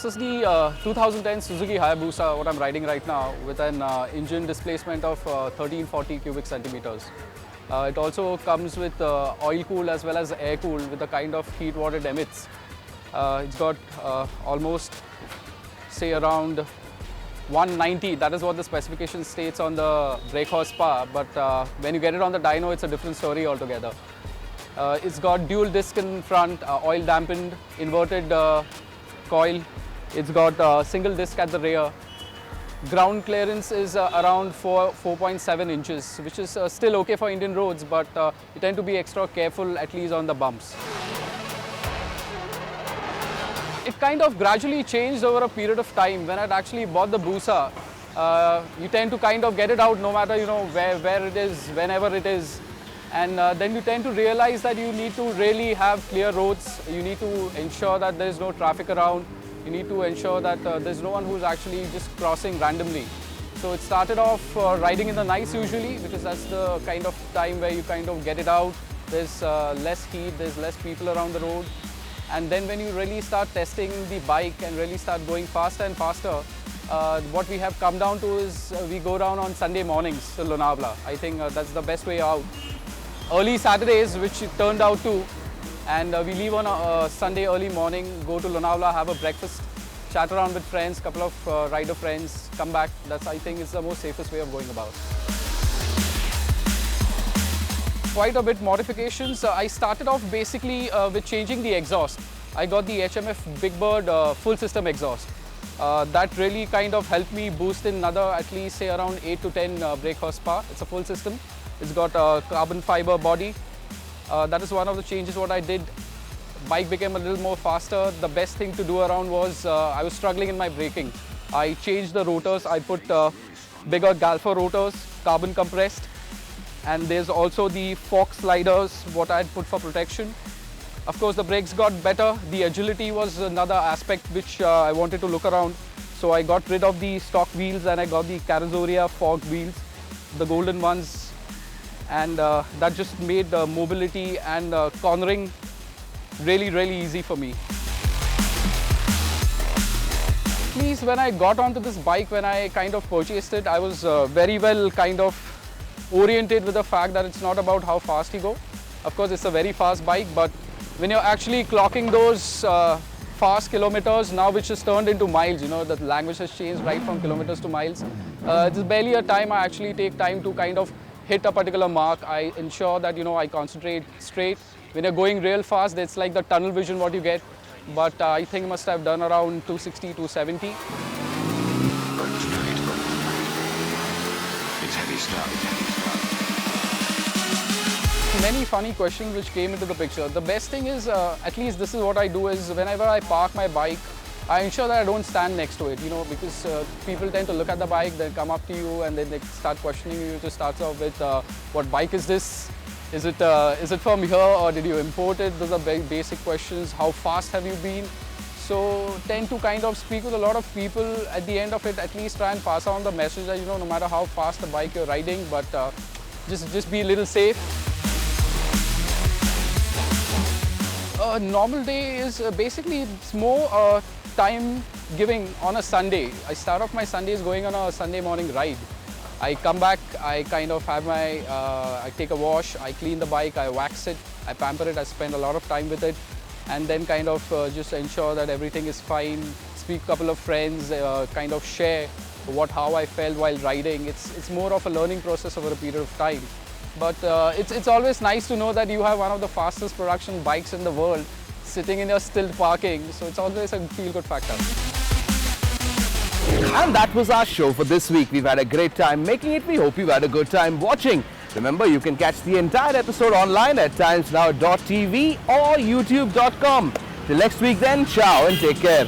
is the 2010 Suzuki Hayabusa, what I'm riding right now, with an engine displacement of 1340 cubic centimeters. It also comes with oil cooled as well as air cooled with the kind of heat what it emits. It's got almost, say, around 190. That is what the specification states on the brake horsepower. But when you get it on the dyno, it's a different story altogether. It's got dual disc in front, oil dampened, inverted coil. It's got single disc at the rear. Ground clearance is around 4.7 inches, which is still okay for Indian roads, but you tend to be extra careful, at least on the bumps. It kind of gradually changed over a period of time. When I'd actually bought the Busa, you tend to kind of get it out no matter where it is, whenever it is. And then you tend to realize that you need to really have clear roads. You need to ensure that there is no traffic around. You need to ensure that there's no one who's actually just crossing randomly. So it started off riding in the nights usually, because that's the kind of time where you kind of get it out. There's less heat, there's less people around the road. And then when you really start testing the bike and really start going faster and faster, what we have come down to is we go down on Sunday mornings to Lonavala. I think that's the best way out. Early Saturdays, which it turned out to, and we leave on a Sunday early morning, go to Lonavala, have a breakfast, chat around with friends, couple of rider friends, come back. That's, I think, is the most safest way of going about. Quite a bit modifications. I started off basically with changing the exhaust. I got the HMF Big Bird full system exhaust. That really kind of helped me boost in another at least say around 8 to 10 brake horsepower. It's a full system. It's got a carbon fiber body. That is one of the changes what I did. Bike became a little more faster. The best thing to do around was I was struggling in my braking. I changed the rotors. I put bigger Galfer rotors, carbon compressed. And there's also the fork sliders, what I had put for protection. Of course, the brakes got better. The agility was another aspect which I wanted to look around. So I got rid of the stock wheels and I got the Carrozoria fork wheels, the golden ones. And that just made mobility and cornering really, really easy for me. At least when I got onto this bike, when I kind of purchased it, I was very well kind of oriented with the fact that it's not about how fast you go. Of course, it's a very fast bike, but when you're actually clocking those fast kilometers now, which is turned into miles, the language has changed right from kilometers to miles. There's barely a time I actually take time to kind of hit a particular mark. I ensure that, I concentrate straight. When you're going real fast, it's like the tunnel vision what you get. But I think I must have done around 260, 270. It's heavy stuff. Many funny questions which came into the picture. The best thing is, at least this is what I do, is whenever I park my bike, I ensure that I don't stand next to it, because people tend to look at the bike, then come up to you and then they start questioning you. To start off with, what bike is this? Is it from here or did you import it? Those are very basic questions. How fast have you been? So tend to kind of speak with a lot of people. At the end of it, at least try and pass on the message that, no matter how fast the bike you're riding, but just be a little safe. A normal day is basically it's more time giving on a Sunday. I start off my Sundays going on a Sunday morning ride. I come back, I kind of have I take a wash, I clean the bike, I wax it, I pamper it, I spend a lot of time with it, and then kind of just ensure that everything is fine, speak to a couple of friends, kind of share how I felt while riding. It's more of a learning process over a period of time. But it's always nice to know that you have one of the fastest production bikes in the world sitting in your still parking. So it's always a feel-good factor. And that was our show for this week. We've had a great time making it. We hope you've had a good time watching. Remember, you can catch the entire episode online at timesnow.tv or youtube.com. Till next week then, ciao and take care.